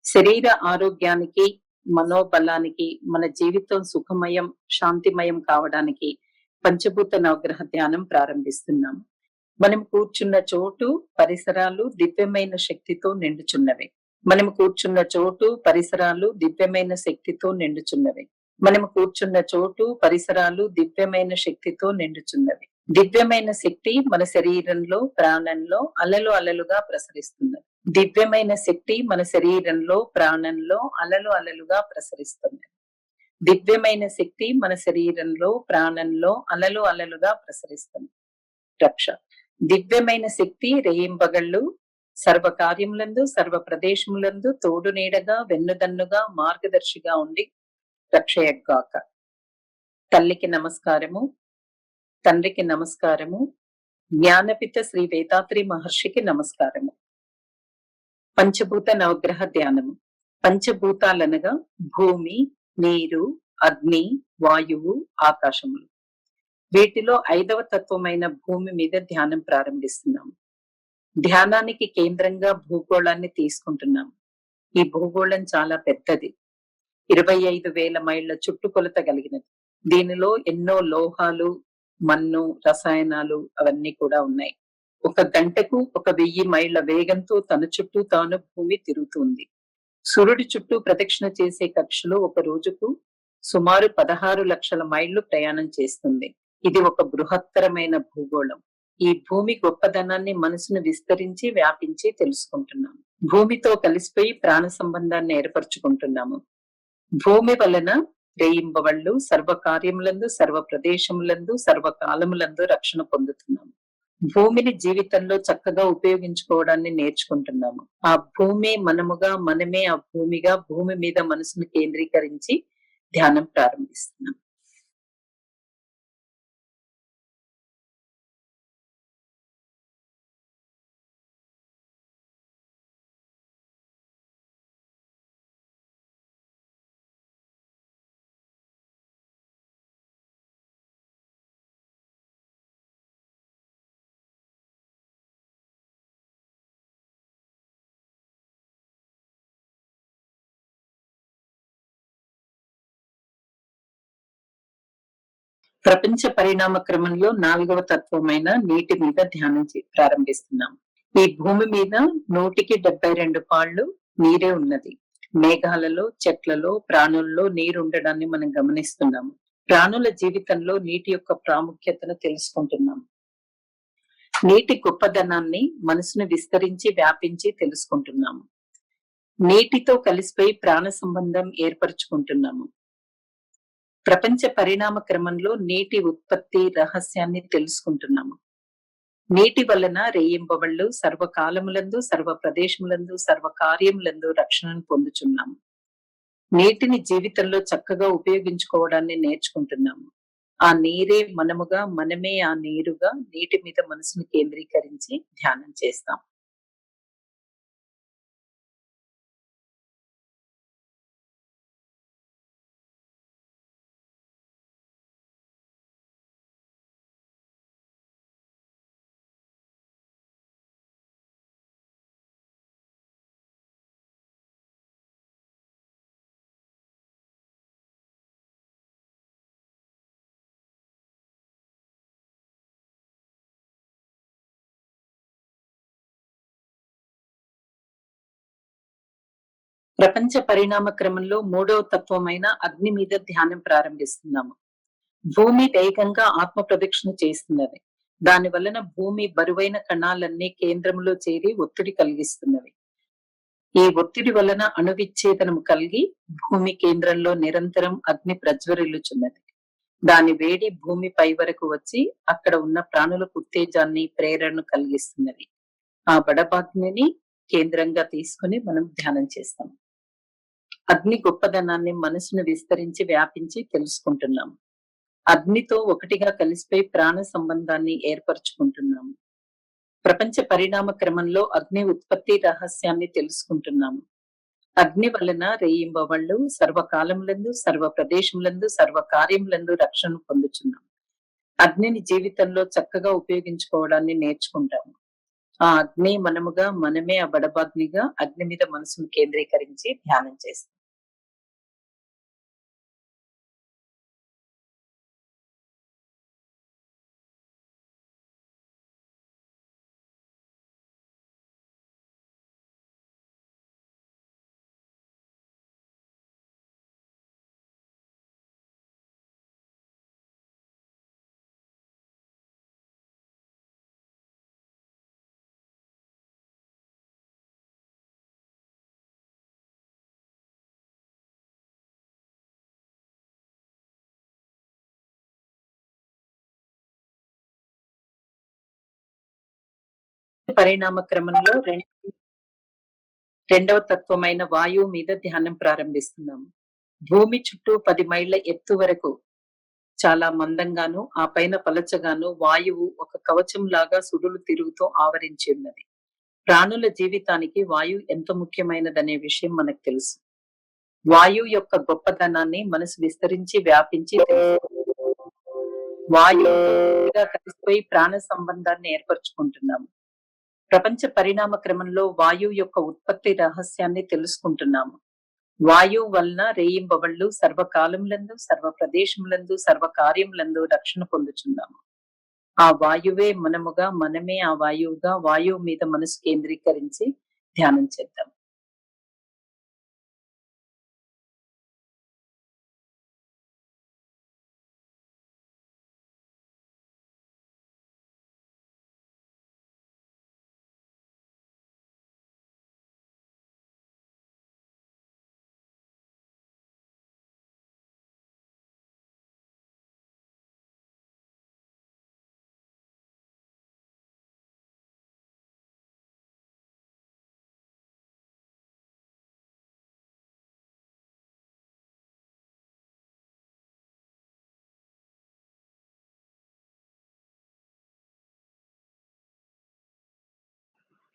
శరీర ఆరోగ్యానికి, మనోబలానికి, మన జీవితం సుఖమయం, శాంతిమయం కావడానికి పంచభూత నవగ్రహ ధ్యానం ప్రారంభిస్తున్నాం. మనం కూర్చున్న చోటు, పరిసరాలు దివ్యమైన శక్తితో నిండుచున్నవి. మనం కూర్చున్న చోటు, పరిసరాలు దివ్యమైన శక్తితో నిండుచున్నవి. మనం కూర్చున్న చోటు, పరిసరాలు దివ్యమైన శక్తితో నిండుచున్నవి. దివ్యమైన శక్తి మన శరీరంలో, ప్రాణంలో అలలు అలలుగా ప్రసరిస్తున్నది. దివ్యమైన శక్తి మన శరీరంలో, ప్రాణంలో అలలు అలలుగా ప్రసరిస్తున్నది. దివ్యమైన శక్తి మన శరీరంలో, ప్రాణంలో అలలు అలలుగా ప్రసరిస్తుంది. రక్ష దివ్యమైన శక్తి రేయింబగళ్ళు సర్వ కార్యములందు, సర్వ ప్రదేశములందు తోడు నీడగా, వెన్నుదన్నుగా, మార్గదర్శిగా ఉండి రక్షయగాక. తల్లికి నమస్కారము, తండ్రికి నమస్కారము, జ్ఞానపిత శ్రీ వేదాత్రి మహర్షికి నమస్కారము. పంచభూత నవగ్రహ ధ్యానము. పంచభూతాలనగా భూమి, నీరు, అగ్ని, వాయువు, ఆకాశములు. వీటిలో 5వ తత్వమైన భూమి మీద ధ్యానం ప్రారంభిస్తున్నాము. ధ్యానానికి కేంద్రంగా భూగోళాన్ని తీసుకుంటున్నాము. ఈ భూగోళం చాలా పెద్దది. 25,000 మైళ్ళ చుట్టుకొలత కలిగినది. దీనిలో ఎన్నో లోహాలు, మన్ను, రసాయనాలు అవన్నీ కూడా ఉన్నాయి. ఒక గంటకు 1,000 మైళ్ళ వేగంతో తన చుట్టూ తాను భూమి తిరుగుతుంది. సూర్యుడి చుట్టూ ప్రదక్షిణ చేసే కక్షలో ఒక రోజుకు సుమారు 16 లక్షల మైళ్లు ప్రయాణం చేస్తుంది. ఇది ఒక బృహత్తరమైన భూగోళం. ఈ భూమి గొప్పదనాన్ని మనసును విస్తరించి, వ్యాపించి తెలుసుకుంటున్నాము. భూమితో కలిసిపోయి ప్రాణ సంబంధాన్ని ఏర్పరచుకుంటున్నాము. భూమి వలన రేయింబవళ్ళు సర్వ కార్యములందు, సర్వ ప్రదేశములందు, సర్వకాలములందు రక్షణ పొందుతున్నాము. భూమిని జీవితంలో చక్కగా ఉపయోగించుకోవడాన్ని నేర్చుకుంటున్నాము. ఆ భూమి మనముగా, మనమే ఆ భూమిగా, భూమి మీద మనసును కేంద్రీకరించి ధ్యానం ప్రారంభిస్తున్నాం. ప్రపంచ పరిణామ క్రమంలో 4వ తత్వమైన నీటి మీద ధ్యానం ప్రారంభిస్తున్నాం. ఈ భూమి మీద 172 పాళ్ళు నీరే ఉన్నది. మేఘాలలో, చెట్లలో, ప్రాణుల్లో నీరు ఉండడాన్ని మనం గమనిస్తున్నాము. ప్రాణుల జీవితంలో నీటి యొక్క ప్రాముఖ్యతను తెలుసుకుంటున్నాము. నీటి గొప్పదనాన్ని మనసును విస్తరించి, వ్యాపించి తెలుసుకుంటున్నాము. నీటితో కలిసిపోయి ప్రాణ సంబంధం ఏర్పరచుకుంటున్నాము. ప్రపంచ పరిణామ క్రమంలో నీటి ఉత్పత్తి రహస్యాన్ని తెలుసుకుంటున్నాము. నీటి వలన రేయింబవళ్ళు సర్వకాలములందు, సర్వ ప్రదేశములందు, సర్వ కార్యములందు రక్షణను పొందుచున్నాము. నీటిని జీవితంలో చక్కగా ఉపయోగించుకోవడాన్ని నేర్చుకుంటున్నాము. ఆ నీరే మనముగా, మనమే ఆ నీరుగా నీటి మీద మనసును కేంద్రీకరించి ధ్యానం చేస్తాం. ప్రపంచ పరిణామ క్రమంలో 3వ తత్వమైన అగ్ని మీద ధ్యానం ప్రారంభిస్తున్నాము. భూమి వేగంగా ఆత్మ ప్రదక్షిణ చేస్తున్నది. దాని వలన భూమి బరువైన కణాలన్నీ కేంద్రంలో చేరి ఒత్తిడి కలిగిస్తున్నవి. ఈ ఒత్తిడి వలన అణువిచ్ఛేదనం కలిగి భూమి కేంద్రంలో నిరంతరం అగ్ని ప్రజ్వరిల్లుచున్నది. దాని వేడి భూమి పై వరకు వచ్చి అక్కడ ఉన్న ప్రాణులకు ఉత్తేజాన్ని, ప్రేరణను కలిగిస్తున్నది. ఆ బడబాగ్నిని కేంద్రంగా తీసుకుని మనం ధ్యానం చేస్తాం. అగ్ని గొప్పదనాన్ని మనసును విస్తరించి, వ్యాపించి తెలుసుకుంటున్నాము. అగ్నితో ఒకటిగా కలిసిపోయి ప్రాణ సంబంధాన్ని ఏర్పరచుకుంటున్నాము. ప్రపంచ పరిణామ క్రమంలో అగ్ని ఉత్పత్తి రహస్యాన్ని తెలుసుకుంటున్నాము. అగ్ని వలన రేయింబవళ్ళు సర్వకాలములందు, సర్వ ప్రదేశములందు, సర్వ కార్యములందు రక్షణ పొందుచున్నాము. అగ్నిని జీవితంలో చక్కగా ఉపయోగించుకోవడాన్ని నేర్చుకుంటాము. ఆ అగ్ని మనముగా, మనమే ఆ బడబాగ్నిగా అగ్ని మీద మనసును కేంద్రీకరించి ధ్యానం చేస్తాం. పరిణామ క్రమంలో రెండవ తత్వమైన వాయువు మీద ధ్యానం ప్రారంభిస్తున్నాము. భూమి చుట్టూ 10 మైళ్ళ ఎత్తు వరకు చాలా మందంగాను, ఆ పైన పలచగాను వాయువు ఒక కవచం లాగా సుడులు తిరుగుతూ ఆవరించి ఉన్నది. ప్రాణుల జీవితానికి వాయువు ఎంత ముఖ్యమైనదనే విషయం మనకు తెలుసు. వాయువు యొక్క గొప్పతనాన్ని మనసు విస్తరించి వ్యాపించి వాయువుగా కలిసిపోయి ప్రాణ సంబంధాన్ని ఏర్పరచుకుంటున్నాము. ప్రపంచ పరిణామ క్రమంలో వాయువు యొక్క ఉత్పత్తి రహస్యాన్ని తెలుసుకుంటున్నాము. వాయువు వలన రేయింబవళ్ళు సర్వకాలములందు, సర్వ ప్రదేశములందు, సర్వ కార్యములందు రక్షణ పొందుచున్నాము. ఆ వాయువే మనముగా, మనమే ఆ వాయువుగా, వాయువు మీద మనసు కేంద్రీకరించి ధ్యానం చేద్దాం.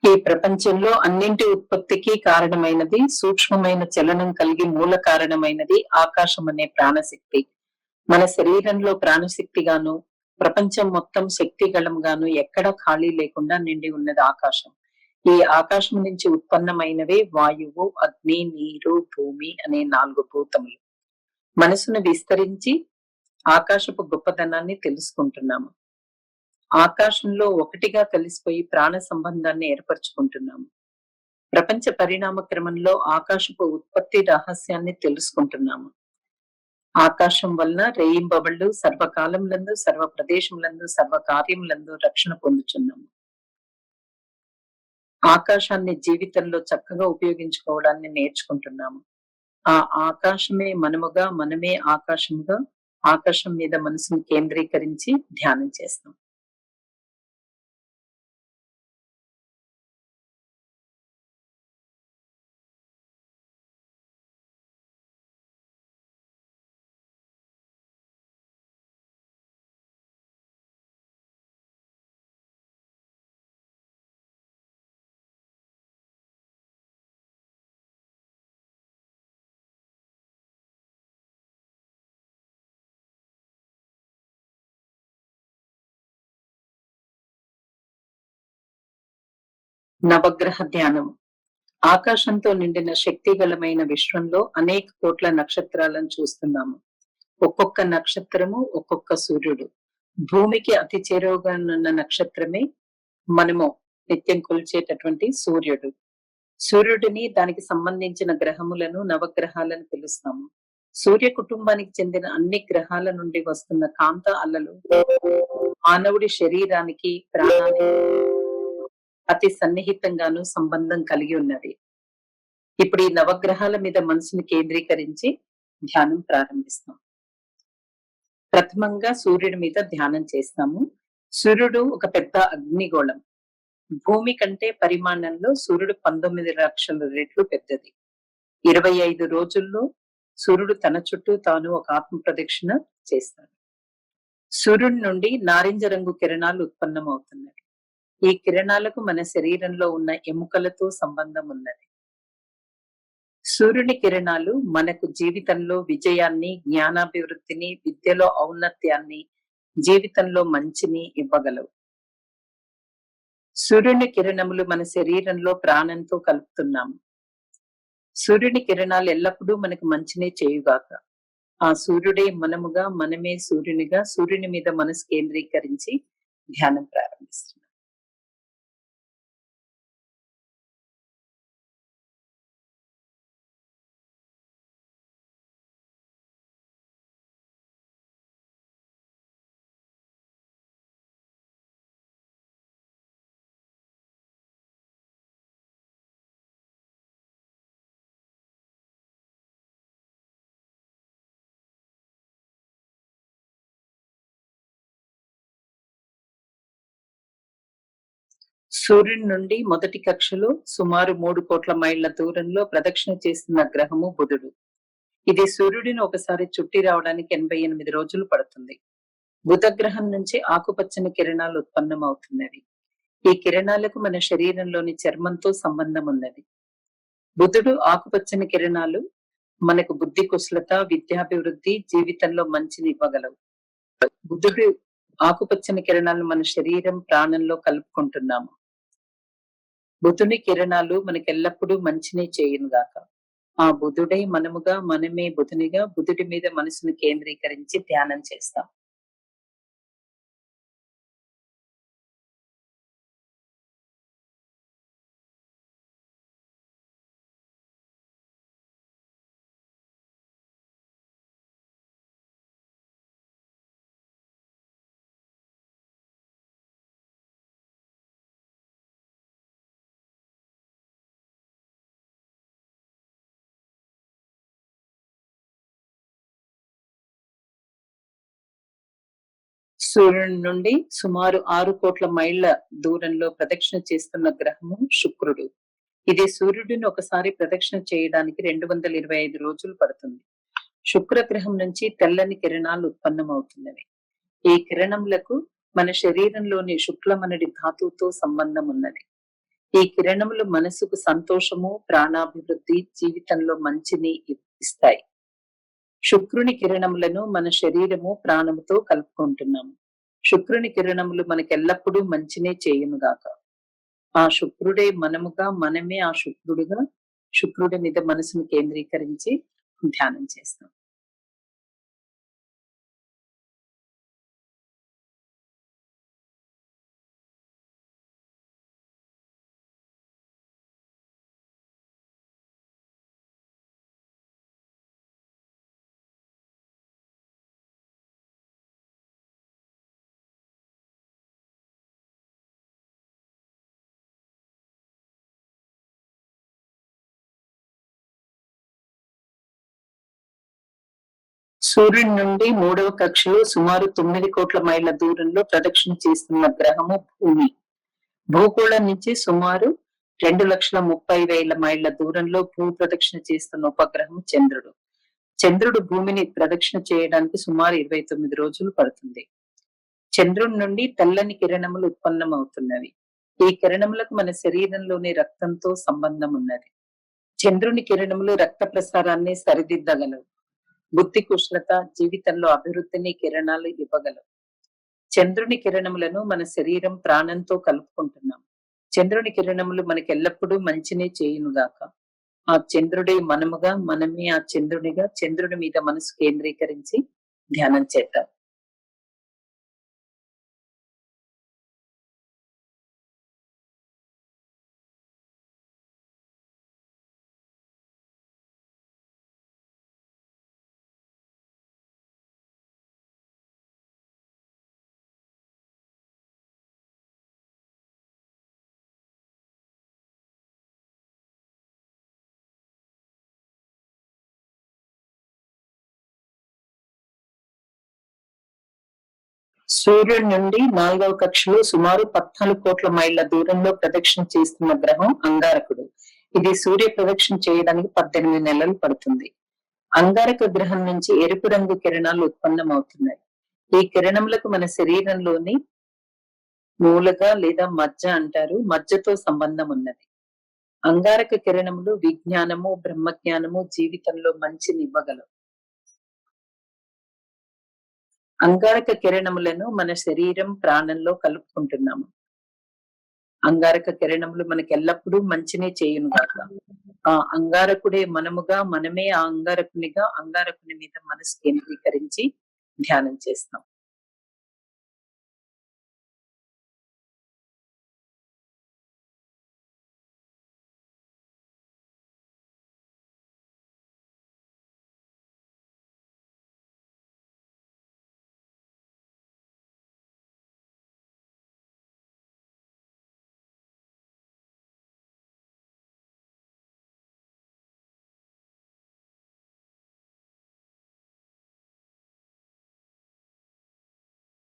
ఈ ప్రపంచంలో అన్నింటి ఉత్పత్తికి కారణమైనది, సూక్ష్మమైన చలనం కలిగి మూల కారణమైనది ఆకాశం అనే ప్రాణశక్తి. మన శరీరంలో ప్రాణశక్తిగాను, ప్రపంచం మొత్తం శక్తిగళంగాను ఎక్కడా ఖాళీ లేకుండా నిండి ఉన్నది ఆకాశం. ఈ ఆకాశం నుంచి ఉత్పన్నమైనవే వాయువు, అగ్ని, నీరు, భూమి అనే 4 భూతములు. మనసును విస్తరించి ఆకాశపు గొప్పతనాన్ని తెలుసుకుంటున్నాము. ఆకాశంలో ఒకటిగా కలిసిపోయి ప్రాణ సంబంధాన్ని ఏర్పరచుకుంటున్నాము. ప్రపంచ పరిణామ క్రమంలో ఆకాశపు ఉత్పత్తి రహస్యాన్ని తెలుసుకుంటున్నాము. ఆకాశం వలన రేయింబవళ్ళు సర్వకాలములందు, సర్వ ప్రదేశములందు, సర్వ కార్యములందు రక్షణ పొందుచున్నాము. ఆకాశాన్ని జీవితంలో చక్కగా ఉపయోగించుకోవడాన్ని నేర్చుకుంటున్నాము. ఆ ఆకాశమే మనముగా, మనమే ఆకాశముగా, ఆకాశం మీద మనసును కేంద్రీకరించి ధ్యానం చేస్తాం. నవగ్రహ ధ్యానం. ఆకాశంతో నిండిన శక్తిగలమైన విశ్వంలో అనేక కోట్ల నక్షత్రాలను చూస్తున్నాము. ఒక్కొక్క నక్షత్రము ఒక్కొక్క సూర్యుడు. భూమికి అతి చేరువగా ఉన్న నక్షత్రమే మనము నిత్యం కొలిచేటటువంటి సూర్యుడు. సూర్యుడిని, దానికి సంబంధించిన గ్రహములను నవగ్రహాలను పిలుస్తాము. సూర్య కుటుంబానికి చెందిన అన్ని గ్రహాల నుండి వస్తున్న కాంత అలలు మానవుడి శరీరానికి, ప్రాణానికి అతి సన్నిహితంగాను సంబంధం కలిగి ఉన్నది. ఇప్పుడు ఈ నవగ్రహాల మీద మనసుని కేంద్రీకరించి ధ్యానం ప్రారంభిస్తాం. ప్రథమంగా సూర్యుడి మీద ధ్యానం చేస్తాము. సూర్యుడు ఒక పెద్ద అగ్నిగోళం. భూమి కంటే పరిమాణంలో సూర్యుడు 19 లక్షల రెట్లు పెద్దది. 25 రోజుల్లో సూర్యుడు తన చుట్టూ తాను ఒక ఆత్మ ప్రదక్షిణ చేస్తాడు. సూర్యుడి నుండి నారింజ రంగు కిరణాలు ఉత్పన్నమవుతున్నాయి. ఈ కిరణాలకు మన శరీరంలో ఉన్న ఎముకలతో సంబంధం ఉన్నది. సూర్యుని కిరణాలు మనకు జీవితంలో విజయాన్ని, జ్ఞానాభివృద్ధిని, విద్యలో ఔన్నత్యాన్ని, జీవితంలో మంచిని ఇవ్వగలవు. సూర్యుని కిరణములు మన శరీరంలో ప్రాణంతో కలుపుతున్నాము. సూర్యుని కిరణాలు ఎల్లప్పుడూ మనకు మంచినే చేయుగాక. ఆ సూర్యుడే మనముగా, మనమే సూర్యునిగా, సూర్యుని మీద మనసు కేంద్రీకరించి ధ్యానం ప్రారంభిస్తున్నాం. సూర్యుని నుండి మొదటి కక్షలో సుమారు 3 కోట్ల మైళ్ల దూరంలో ప్రదక్షిణ చేస్తున్న గ్రహము బుధుడు. ఇది సూర్యుడిని ఒకసారి చుట్టి రావడానికి 88 రోజులు పడుతుంది. బుధ గ్రహం నుంచి ఆకుపచ్చని కిరణాలు ఉత్పన్నమవుతున్నవి. ఈ కిరణాలకు మన శరీరంలోని చర్మంతో సంబంధం ఉన్నది. బుధుడు ఆకుపచ్చని కిరణాలు మనకు బుద్ధి కుశలత, విద్యాభివృద్ధి, జీవితంలో మంచిని ఇవ్వగలవు. బుధుడు ఆకుపచ్చని కిరణాలను మన శరీరం, ప్రాణంలో కలుపుకుంటున్నాము. బుధుని కిరణాలు మనకెల్లప్పుడూ మంచినే చేయునుగాక. ఆ బుధుడై మనముగా, మనమే బుధునిగా, బుధుడి మీద మనసును కేంద్రీకరించి ధ్యానం చేస్తాం. సూర్యుని నుండి సుమారు 6 కోట్ల మైళ్ల దూరంలో ప్రదక్షిణ చేస్తున్న గ్రహము శుక్రుడు. ఇది సూర్యుడిని ఒకసారి ప్రదక్షిణ చేయడానికి 225 రోజులు పడుతుంది. శుక్రగ్రహం నుంచి తెల్లని కిరణాలు ఉత్పన్నమవుతున్నవి. ఈ కిరణములకు మన శరీరంలోని శుక్లమనడి ధాతువుతో సంబంధం ఉన్నది. ఈ కిరణములు మనసుకు సంతోషము, ప్రాణాభివృద్ధి, జీవితంలో మంచిని ఇస్తాయి. శుక్రుని కిరణములను మన శరీరము, ప్రాణముతో కలుపుకుంటున్నాము. శుక్రుని కిరణములు మనకెల్లప్పుడూ మంచినే చేయునుగాక. ఆ శుక్రుడే మనముగా, మనమే ఆ శుక్రుడుగా, శుక్రుడి మీద మనసును కేంద్రీకరించి ధ్యానం చేస్తాం. సూర్యుడి నుండి 3వ కక్షలో సుమారు 9 కోట్ల మైళ్ల దూరంలో ప్రదక్షిణ చేస్తున్న గ్రహము భూమి. భూగోళం నుంచి సుమారు 2,30,000 మైళ్ల దూరంలో భూ ప్రదక్షిణ చేస్తున్న ఉపగ్రహం చంద్రుడు. చంద్రుడు భూమిని ప్రదక్షిణ చేయడానికి సుమారు 29 రోజులు పడుతుంది. చంద్రుడి నుండి తెల్లని కిరణములు ఉత్పన్నమవుతున్నవి. ఈ కిరణములకు మన శరీరంలోని రక్తంతో సంబంధం ఉన్నది. చంద్రుని కిరణములు రక్త ప్రసారాన్ని సరిదిద్దగలవు. బుద్ధి కుశలత, జీవితంలో అభివృద్ధిని కిరణాలు ఇవ్వగలవు. చంద్రుని కిరణములను మన శరీరం, ప్రాణంతో కలుపుకుంటున్నాం. చంద్రుని కిరణములు మనకెల్లప్పుడూ మంచినే చేయునుగాక. ఆ చంద్రుడే మనముగా, మనమే ఆ చంద్రునిగా, చంద్రుని మీద మనసు కేంద్రీకరించి ధ్యానం చేద్దాం. సూర్యుడి నుండి 4వ కక్షలో సుమారు 14 కోట్ల మైళ్ల దూరంలో ప్రదక్షిణ చేస్తున్న గ్రహం అంగారకుడు. ఇది సూర్య ప్రదక్షిణ చేయడానికి 18 నెలలు పడుతుంది. అంగారక గ్రహం నుంచి ఎరుపు రంగు కిరణాలు ఉత్పన్నమవుతున్నాయి. ఈ కిరణములకు మన శరీరంలోని మూలగా లేదా మజ్జ అంటారు, మజ్జతో సంబంధం ఉన్నది. అంగారక కిరణములు విజ్ఞానము, బ్రహ్మజ్ఞానము, జీవితంలో మంచిని ఇవ్వగలవు. అంగారక కిరణములను మన శరీరం, ప్రాణంలో కలుపుకుంటున్నాము. అంగారక కిరణములు మనకెల్లప్పుడూ మంచినే చేయునుగాక. ఆ అంగారకుడే మనముగా, మనమే ఆ అంగారకునిగా, అంగారకుని మీద మనసు కేంద్రీకరించి ధ్యానం చేస్తాం.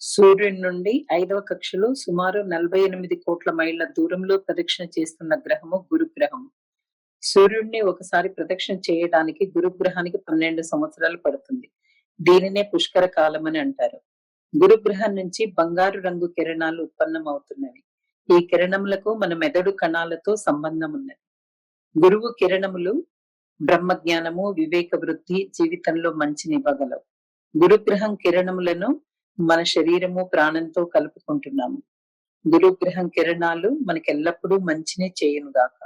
సూర్యుడి నుండి 5వ కక్షలో సుమారు 48 కోట్ల మైళ్ళ దూరంలో ప్రదక్షిణ చేస్తున్న గ్రహము గురుగ్రహం. సూర్యుడిని ఒకసారి ప్రదక్షిణ చేయడానికి గురుగ్రహానికి 12 సంవత్సరాలు పడుతుంది. దీనినే పుష్కర కాలమని అంటారు. గురుగ్రహం నుంచి బంగారు రంగు కిరణాలు ఉత్పన్నమవుతున్నవి. ఈ కిరణములకు మన మెదడు కణాలతో సంబంధం ఉన్నది. గురువు కిరణములు బ్రహ్మజ్ఞానము, వివేక వృద్ధి, జీవితంలో మంచినివ్వగలవు. గురుగ్రహం కిరణములను మన శరీరము, ప్రాణంతో కలుపుకుంటున్నాము. గురుగ్రహం కిరణాలు మనకెల్లప్పుడూ మంచినే చేయునుగాక.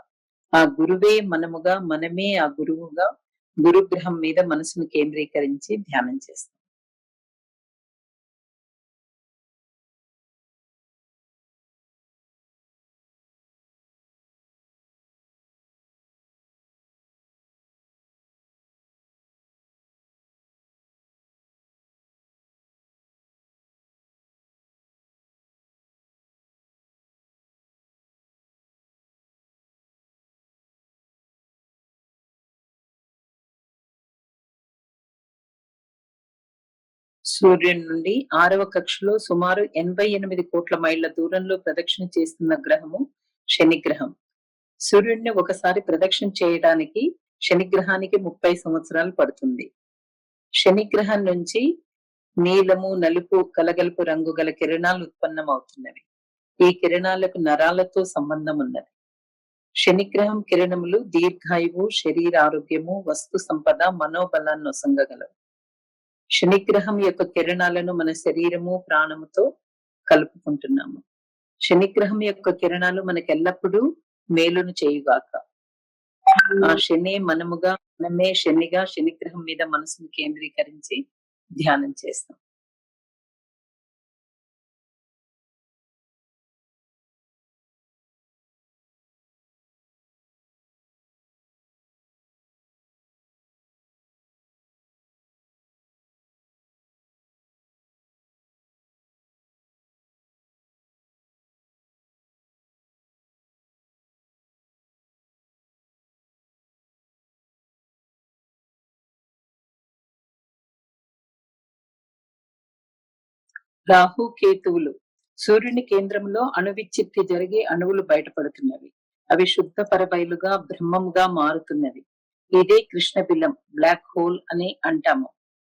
ఆ గురువే మనముగా, మనమే ఆ గురువుగా గురుగ్రహం మీద మనసును కేంద్రీకరించి ధ్యానం చేస్తాం. సూర్యుని నుండి 6వ కక్షలో సుమారు 88 కోట్ల మైళ్ళ దూరంలో ప్రదక్షిణ చేస్తున్న గ్రహము శనిగ్రహం. సూర్యుడిని ఒకసారి ప్రదక్షిణ చేయడానికి శనిగ్రహానికి 30 సంవత్సరాలు పడుతుంది. శనిగ్రహం నుంచి నీలము, నలుపు కలగలుపు రంగు గల కిరణాలు ఉత్పన్నమవుతున్నవి. ఈ కిరణాలకు నరాలతో సంబంధం ఉన్నది. శనిగ్రహం కిరణములు దీర్ఘాయువు, శరీర ఆరోగ్యము, వస్తు సంపద, మనోబలాన్ని నొసంగగలవు. శనిగ్రహం యొక్క కిరణాలను మన శరీరము, ప్రాణముతో కలుపుకుంటున్నాము. శనిగ్రహం యొక్క కిరణాలు మనకెల్లప్పుడూ మేలును చేయుగాక. ఆ శనే మనముగా, మనమే శనిగా శనిగ్రహం మీద మనసును కేంద్రీకరించి ధ్యానం చేస్తాం. రాహు, కేతువులు సూర్యుని కేంద్రంలో అణువిచ్ఛిత్తి జరిగి అణువులు బయటపడుతున్నవి. అవి శుద్ధ పరబయలుగా బ్రహ్మముగా మారుతున్నవి. ఇదే కృష్ణబిలం, బ్లాక్ హోల్ అని అంటాము.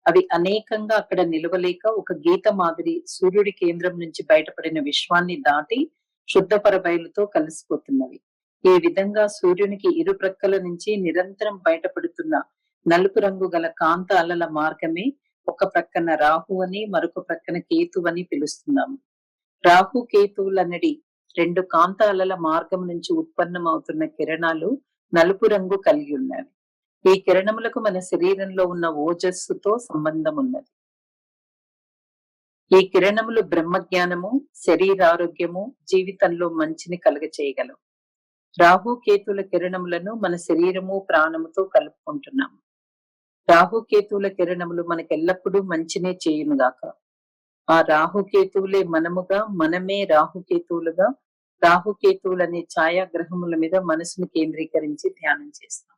అవి అనేకంగా అక్కడ నిలవలేక ఒక గీత మాదిరి సూర్యుడి కేంద్రం నుంచి బయటపడిన విశ్వాన్ని దాటి శుద్ధ పరబయలుతో కలిసిపోతున్నవి. ఈ విధంగా సూర్యునికి ఇరు ప్రక్కల నుంచి నిరంతరం బయటపడుతున్న నలుపు రంగు గల కాంత అలల మార్గమే ఒక ప్రక్కన రాహు అని, మరొక ప్రక్కన కేతు అని పిలుస్తున్నాము. రాహు కేతువులనడి రెండు కాంత అలల మార్గం నుంచి ఉత్పన్నమవుతున్న కిరణాలు నలుపు రంగు కలిగి ఉన్నవి. ఈ కిరణములకు మన శరీరంలో ఉన్న ఓజస్సుతో సంబంధం ఉన్నది. ఈ కిరణములు బ్రహ్మజ్ఞానము, శరీరారోగ్యము, జీవితంలో మంచిని కలుగచేయగలవు. రాహు కేతుల కిరణములను మన శరీరము, ప్రాణముతో కలుపుకుంటున్నాము. రాహుకేతువుల కిరణములు మనకెల్లప్పుడూ మంచినే చేయునుగాక. ఆ రాహుకేతువులే మనముగా, మనమే రాహుకేతువులుగా, రాహుకేతువులనే ఛాయాగ్రహముల మీద మనసును కేంద్రీకరించి ధ్యానం చేస్తాం.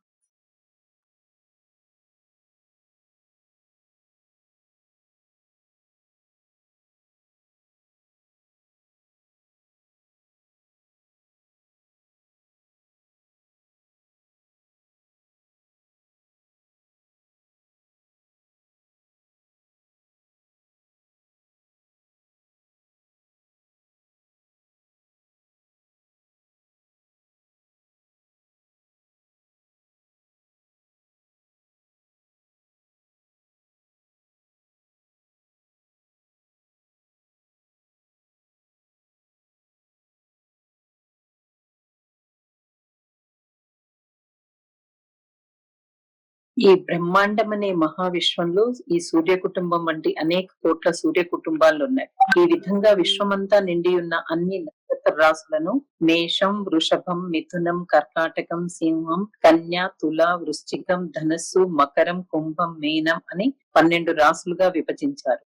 ఈ బ్రహ్మాండం అనే మహావిశ్వంలో ఈ సూర్య కుటుంబం వంటి అనేక కోట్ల సూర్య కుటుంబాలు ఉన్నాయి. ఈ విధంగా విశ్వమంతా నిండి ఉన్న అన్ని నక్షత్ర రాశులను మేషం, వృషభం, మిథునం, కర్కాటకం, సింహం, కన్య, తుల, వృశ్చికం, ధనస్సు, మకరం, కుంభం, మీనం అని 12 రాశులుగా విభజించారు.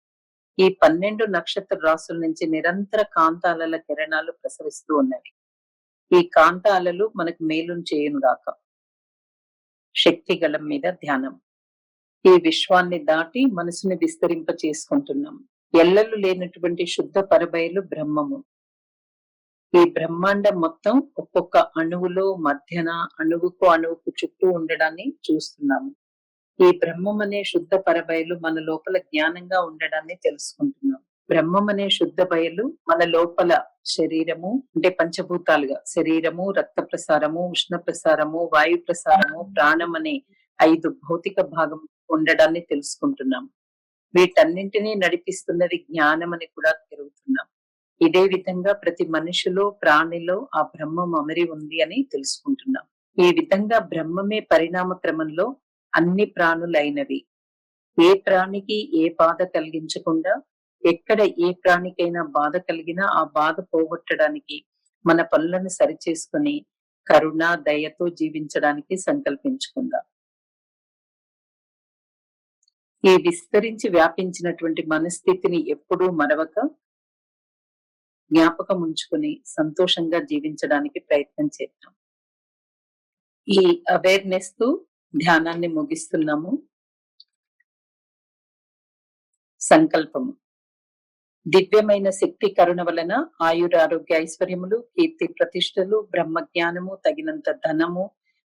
ఈ 12 నక్షత్ర రాశుల నుంచి నిరంతర కాంతాలల కిరణాలు ప్రసరిస్తూ ఉన్నవి. ఈ కాంతాలలు మనకు మేలును చేయునుగాక. శక్తి గళం మీద ధ్యానం. ఈ విశ్వాన్ని దాటి మనసుని విస్తరింప చేసుకుంటున్నాం. ఎల్లలు లేనటువంటి శుద్ధ పరబయలు బ్రహ్మము. ఈ బ్రహ్మాండం మొత్తం ఒక్కొక్క అణువులో మధ్యన అణువుకు అణువుకు చుట్టూ ఉండడాన్ని చూస్తున్నాము. ఈ బ్రహ్మం అనే శుద్ధ పరబయలు మన లోపల జ్ఞానంగా ఉండడాన్ని తెలుసుకుంటున్నాం. బ్రహ్మం అనే శుద్ధ బయలు మన లోపల శరీరము అంటే పంచభూతాలుగా శరీరము, రక్త ప్రసారము, ఉష్ణ ప్రసారము, వాయు ప్రసారము, ప్రాణం అనే 5 భౌతిక భాగం ఉండడాన్ని తెలుసుకుంటున్నాం. వీటన్నింటినీ నడిపిస్తున్నది జ్ఞానం అని కూడా తిరుగుతున్నాం. ఇదే విధంగా ప్రతి మనిషిలో ప్రాణిలో ఆ బ్రహ్మం అమరి ఉంది అని తెలుసుకుంటున్నాం. ఈ విధంగా బ్రహ్మమే పరిణామ క్రమంలో అన్ని ప్రాణులైనవి. ఏ ప్రాణికి ఏ బాధ కలిగించకుండా, ఎక్కడ ఏ ప్రాణికైనా బాధ కలిగినా ఆ బాధ పోగొట్టడానికి మన పనులను సరిచేసుకుని కరుణ, దయతో జీవించడానికి సంకల్పించుకుందాం. ఈ విస్తరించి వ్యాపించినటువంటి మనస్థితిని ఎప్పుడూ మరవక జ్ఞాపకం ఉంచుకుని సంతోషంగా జీవించడానికి ప్రయత్నం చేద్దాం. ఈ అవేర్నెస్ తో ధ్యానాన్ని ముగిస్తున్నాము. సంకల్పము. దివ్యమైన శక్తి కరుణ వలన ఆయురారోగ్య ఐశ్వర్యములు, కీర్తి ప్రతిష్టలు, బ్రహ్మజ్ఞానము, తగినంత ధనము,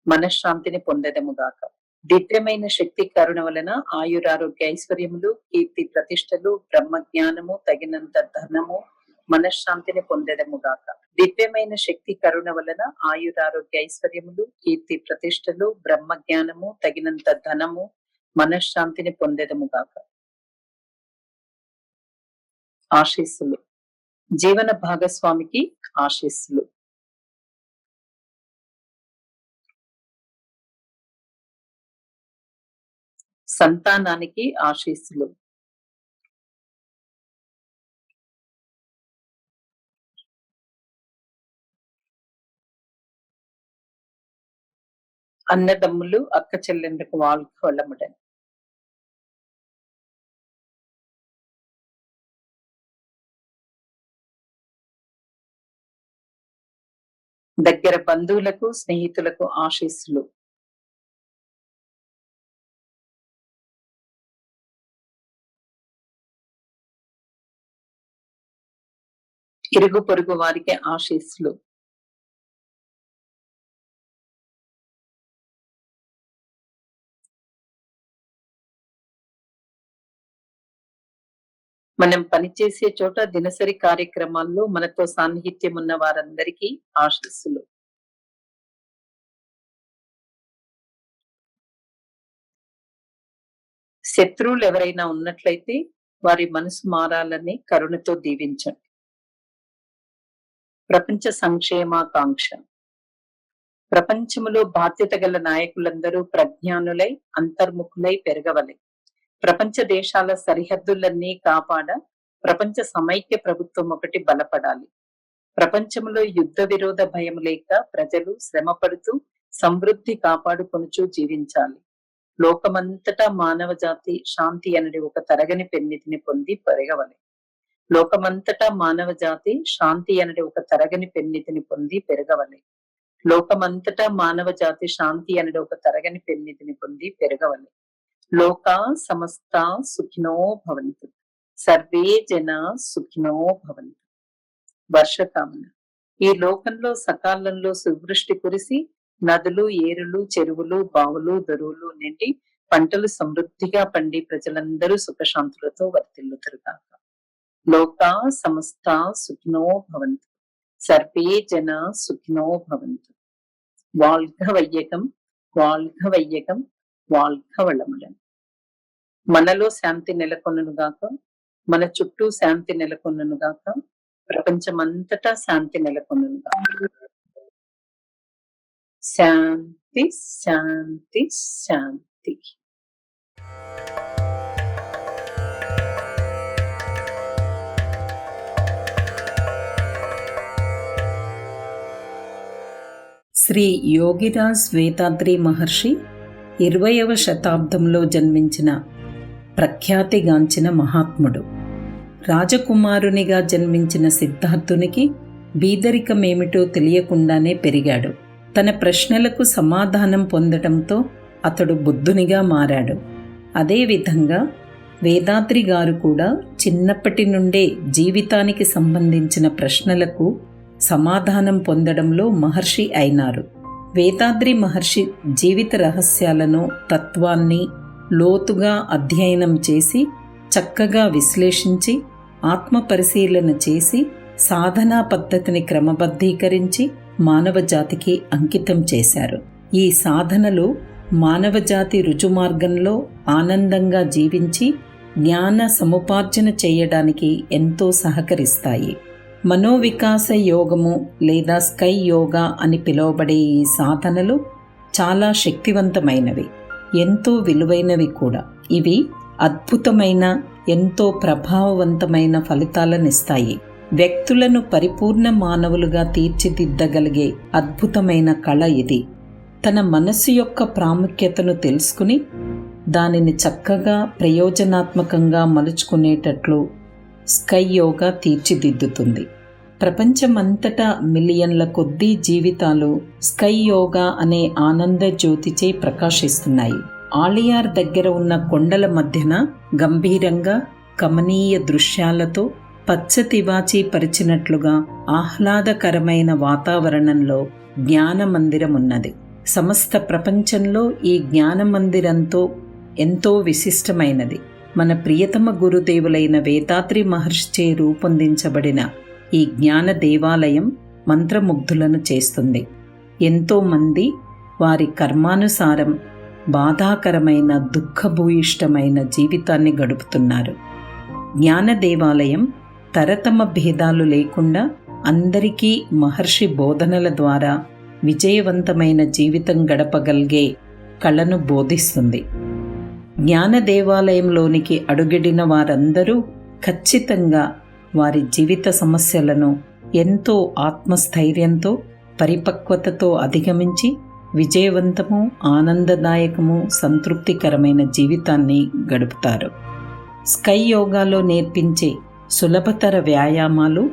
మనశ్శాంతిని పొందెదముగాక. దివ్యమైన శక్తి కరుణ వలన ఆయురారోగ్య ఐశ్వర్యములు, కీర్తి ప్రతిష్టలు, బ్రహ్మజ్ఞానము, తగినంత ధనము, మనశ్శాంతిని పొందెదముగాక. దివ్యమైన శక్తి కరుణ వలన ఆయురారోగ్య ఐశ్వర్యములు, కీర్తి ప్రతిష్టలు, బ్రహ్మజ్ఞానము, తగినంత ధనము, మనశ్శాంతిని పొందెదముగాక. ఆశీస్సులు. జీవన భాగస్వామికి ఆశీస్సులు. సంతానానికి ఆశీస్సులు. అన్నదమ్ములు, అక్క చెల్లెండ్లకు వాళ్ళకి వెళ్ళముడని. దగ్గర బంధువులకు, స్నేహితులకు ఆశీస్సులు. ఇరుగు పొరుగు వారికి ఆశీస్సులు. మనం పనిచేసే చోట దినసరి కార్యక్రమాల్లో మనతో సాన్నిహిత్యం ఉన్న వారందరికీ ఆశీస్సులు. శత్రువులు ఎవరైనా ఉన్నట్లయితే వారి మనసు మారాలని కరుణతో దీవించండి. ప్రపంచ సంక్షేమాకాంక్ష. ప్రపంచములో బాధ్యత గల నాయకులందరూ ప్రజ్ఞానులై అంతర్ముఖులై పెరగవలె. ప్రపంచ దేశాల సరిహద్దులన్నీ కాపాడ ప్రపంచ సమైక్య ప్రభుత్వం ఒకటి బలపడాలి. ప్రపంచంలో యుద్ధ విరోధ భయం లేక ప్రజలు శ్రమపడుతూ సమృద్ధి కాపాడుకొనుచూ జీవించాలి. లోకమంతటా మానవ జాతి శాంతి అనడి ఒక తరగని పెన్నిధిని పొంది పెరగవలె. లోకమంతటా మానవ జాతి శాంతి అనడి ఒక తరగని పెన్నిధిని పొంది పెరగవలె. లోకమంతటా మానవ జాతి శాంతి అనడి ఒక తరగని పెన్నిధిని పొంది పెరగవలె. లోకా సమస్త సుఖినో భవంతు. సర్వే జన సుఖినో భవంతు. వర్షకామన. ఈ లోకంలో సకాలంలో సువృష్టి కురిసి నదులు, ఏరులు, చెరువులు, బావులు, దొరువులు నిండి పంటలు సమృద్ధిగా పండి ప్రజలందరూ సుఖశాంతులతో వర్ధిల్లుతారుగాక. లోకా సమస్త సుఖినో భవంతు. సర్వే జన సుఖినో భవంతు. வாழ்க வையகம், வாழ்க வையகம், வாழ்க వళములను. మనలో శాంతి నెలకొనుగాక, మన చుట్టూ శాంతి నెలకొనుగాక, ప్రపంచమంతటా శాంతి నెలకొనుగాక. శాంతి శాంతి శాంతి. శాంతి. శ్రీ యోగిరాజ్ వేదాద్రి మహర్షి 20వ శతాబ్దంలో జన్మించిన ప్రఖ్యాతిగాంచిన మహాత్ముడు. రాజకుమారునిగా జన్మించిన సిద్ధార్థునికి బీదరికమేమిటో తెలియకుండానే పెరిగాడు. తన ప్రశ్నలకు సమాధానం పొందడంతో అతడు బుద్ధునిగా మారాడు. అదేవిధంగా వేదాద్రి గారు కూడా చిన్నప్పటి నుండే జీవితానికి సంబంధించిన ప్రశ్నలకు సమాధానం పొందడంలో మహర్షి అయినారు. వేదాద్రి మహర్షి జీవిత రహస్యాలను, తత్వాన్ని లోతుగా అధ్యయనం చేసి, చక్కగా విశ్లేషించి, ఆత్మ పరిశీలన చేసి, సాధనా పద్ధతిని క్రమబద్ధీకరించి మానవజాతికి అంకితం చేశారు. ఈ సాధనలు మానవజాతి రుజుమార్గంలో ఆనందంగా జీవించి జ్ఞాన సముపార్జన చేయడానికి ఎంతో సహకరిస్తాయి. మనోవికాస యోగము లేదా స్కై యోగా అని పిలువబడే ఈ సాధనలు చాలా శక్తివంతమైనవి, ఎంతో విలువైనవి కూడా. ఇవి అద్భుతమైన, ఎంతో ప్రభావవంతమైన ఫలితాలనిస్తాయి. వ్యక్తులను పరిపూర్ణ మానవులుగా తీర్చిదిద్దగలిగే అద్భుతమైన కళ ఇది. తన మనస్సు యొక్క ప్రాముఖ్యతను తెలుసుకుని దానిని చక్కగా ప్రయోజనాత్మకంగా మలుచుకునేటట్లు స్కై యోగా తీర్చిదిద్దుతుంది. ప్రపంచమంతటా మిలియన్ల కొద్దీ జీవితాలు స్కై యోగా అనే ఆనంద జ్యోతిచే ప్రకాశిస్తున్నాయి. ఆలియార్ దగ్గర ఉన్న కొండల మధ్యన గంభీరంగా కమనీయ దృశ్యాలతో పచ్చతివాచీ పరిచినట్లుగా ఆహ్లాదకరమైన వాతావరణంలో జ్ఞాన మందిరం ఉన్నది. సమస్త ప్రపంచంలో ఈ జ్ఞాన మందిరంతో ఎంతో విశిష్టమైనది. మన ప్రియతమ గురుదేవులైన వేదాద్రి మహర్షిచే రూపొందించబడిన ఈ జ్ఞాన దేవాలయం మంత్రముగ్ధులను చేస్తుంది. ఎంతోమంది వారి కర్మానుసారం బాధాకరమైన, దుఃఖభూయిష్టమైన జీవితాన్ని గడుపుతున్నారు. జ్ఞాన దేవాలయం తరతమ భేదాలు లేకుండా అందరికీ మహర్షి బోధనల ద్వారా విజయవంతమైన జీవితం గడపగలిగే కళను బోధిస్తుంది. జ్ఞాన దేవాలయంలోనికి అడుగిడిన వారందరూ ఖచ్చితంగా వారి జీవిత సమస్యలను ఎంతో ఆత్మస్థైర్యంతో, పరిపక్వతతో అధిగమించి విజయవంతము, ఆనందదాయకము, సంతృప్తికరమైన జీవితాన్ని గడుపుతారు. స్కై యోగాలో నేర్పించే సులభతర వ్యాయామాలు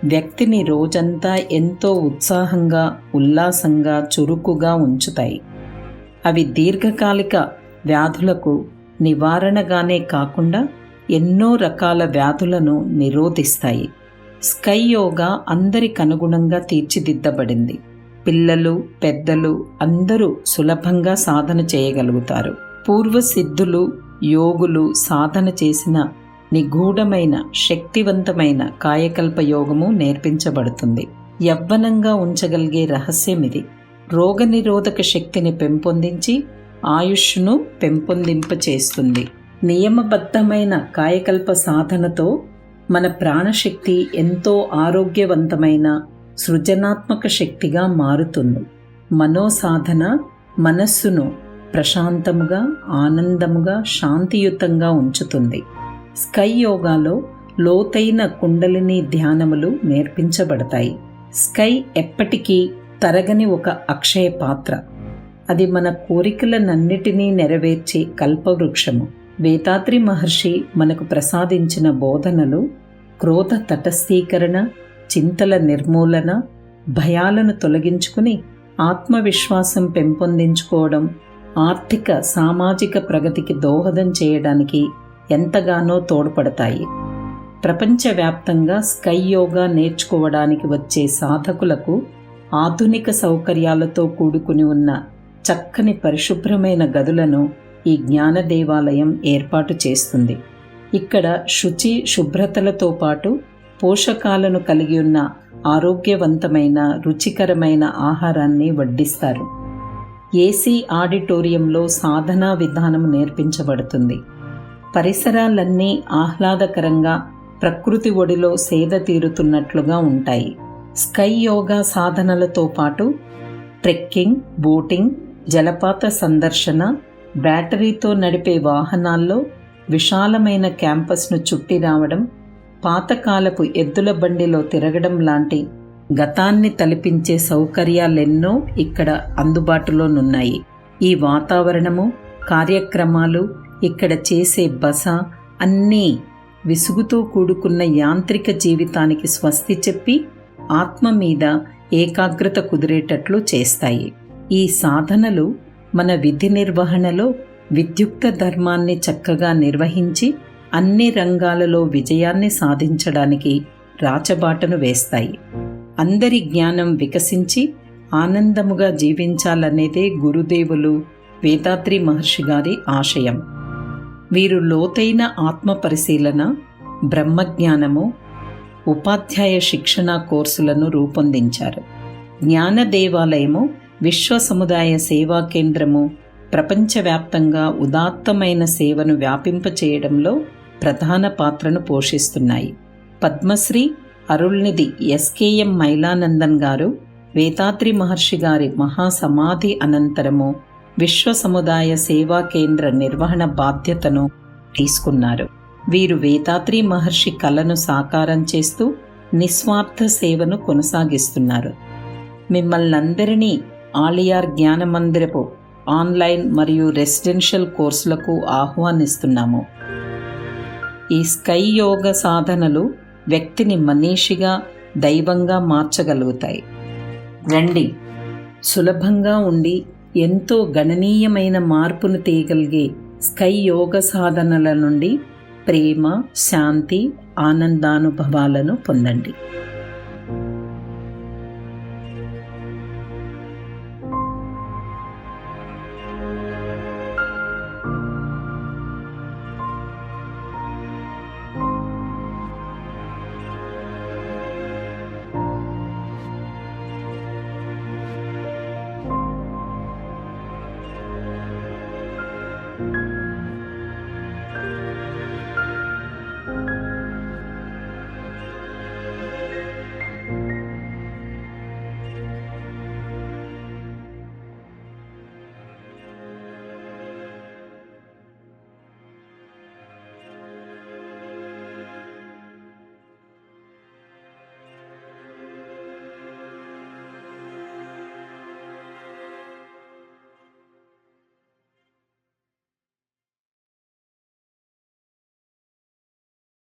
వ్యక్తిని రోజంతా ఎంతో ఉత్సాహంగా, ఉల్లాసంగా, చురుకుగా ఉంచుతాయి. అవి దీర్ఘకాలిక వ్యాధులకు నివారణగానే కాకుండా ఎన్నో రకాల వ్యాధులను నిరోధిస్తాయి. స్కై యోగా అందరికనుగుణంగా తీర్చిదిద్దబడింది. పిల్లలు, పెద్దలు అందరూ సులభంగా సాధన చేయగలుగుతారు. పూర్వసిద్ధులు, యోగులు సాధన చేసిన నిగూఢమైన, శక్తివంతమైన కాయకల్ప యోగము నేర్పించబడుతుంది. యవ్వనంగా ఉంచగలిగే రహస్యం ఇది. రోగనిరోధక శక్తిని పెంపొందించి ఆయుష్ను పెంపొందింపచేస్తుంది. నియమబద్ధమైన కాయకల్ప సాధనతో మన ప్రాణశక్తి ఎంతో ఆరోగ్యవంతమైన, సృజనాత్మక శక్తిగా మారుతుంది. మనోసాధన మనస్సును ప్రశాంతముగా, ఆనందముగా, శాంతియుతంగా ఉంచుతుంది. స్కై యోగాలో లోతైన కుండలిని ధ్యానములు నేర్పించబడతాయి. స్కై ఎప్పటికీ తరగని ఒక అక్షయ పాత్ర. అది మన కోరికలనన్నిటినీ నెరవేర్చే కల్పవృక్షము. వేదాద్రి మహర్షి మనకు ప్రసాదించిన బోధనలు క్రోధ తటస్థీకరణ, చింతల నిర్మూలన, భయాలను తొలగించుకుని ఆత్మవిశ్వాసం పెంపొందించుకోవడం, ఆర్థిక, సామాజిక ప్రగతికి దోహదం చేయడానికి ఎంతగానో తోడ్పడతాయి. ప్రపంచవ్యాప్తంగా స్కై యోగా నేర్చుకోవడానికి వచ్చే సాధకులకు ఆధునిక సౌకర్యాలతో కూడుకుని ఉన్న చక్కని పరిశుభ్రమైన గదులను ఈ జ్ఞాన దేవాలయం ఏర్పాటు చేస్తుంది. ఇక్కడ శుచి, శుభ్రతలతో పాటు పోషకాలను కలిగి ఉన్న ఆరోగ్యవంతమైన, రుచికరమైన ఆహారాన్ని వడ్డిస్తారు. ఏసీ ఆడిటోరియంలో సాధనా విధానం నేర్పించబడుతుంది. పరిసరాలన్నీ ఆహ్లాదకరంగా ప్రకృతి ఒడిలో సేద తీరుతున్నట్లుగా ఉంటాయి. స్కై యోగా సాధనలతో పాటు ట్రెక్కింగ్, బోటింగ్, జలపాత సందర్శన, బ్యాటరీతో నడిపే వాహనాల్లో విశాలమైన క్యాంపస్ను చుట్టి రావడం, పాతకాలపు ఎద్దుల బండిలో తిరగడం లాంటి గతాన్ని తలపించే సౌకర్యాలెన్నో ఇక్కడ అందుబాటులోనున్నాయి. ఈ వాతావరణము, కార్యక్రమాలు, ఇక్కడ చేసే బస అన్నీ విసుగుతో కూడుకున్న యాంత్రిక జీవితానికి స్వస్తి చెప్పి ఆత్మ మీద ఏకాగ్రత కుదిరేటట్లు చేస్తాయి. ఈ సాధనలు మన విధి నిర్వహణలో విద్యుక్త ధర్మాన్ని చక్కగా నిర్వహించి అన్ని రంగాలలో విజయాన్ని సాధించడానికి రాచబాటను వేస్తాయి. అందరి జ్ఞానం వికసించి ఆనందముగా జీవించాలనేదే గురుదేవులు వేదాద్రి మహర్షి గారి ఆశయం. వీరు లోతైన ఆత్మ పరిశీలన, బ్రహ్మజ్ఞానము, ఉపాధ్యాయ శిక్షణ కోర్సులను రూపొందించారు. జ్ఞాన దేవాలయము, విశ్వ సముదాయ సేవా కేంద్రము ప్రపంచవ్యాప్తంగా ఉదాత్తమైన సేవను వ్యాపింపచేయడంలో ప్రధాన పాత్రను పోషిస్తున్నాయి. పద్మశ్రీ అరుళ్నిధి ఎస్కేఎం మైలానందన్ గారు వేదాద్రి మహర్షి గారి మహాసమాధి అనంతరము విశ్వ సముదాయ సేవా కేంద్ర నిర్వహణ బాధ్యతను తీసుకున్నారు. వీరు వేదాద్రి మహర్షి కలను సాకారం చేస్తూ నిస్వార్థ సేవను కొనసాగిస్తున్నారు. మిమ్మల్నందరినీ ఆలియార్ జ్ఞానమందిరపు ఆన్లైన్ మరియు రెసిడెన్షియల్ కోర్సులకు ఆహ్వానిస్తున్నాము. ఈ స్కై యోగ సాధనలు వ్యక్తిని మనీషిగా, దైవంగా మార్చగలుగుతాయి. రండి, సులభంగా ఉండి ఎంతో గణనీయమైన మార్పును తీయగలిగే స్కై యోగ సాధనల నుండి ప్రేమ, శాంతి, ఆనందానుభవాలను పొందండి.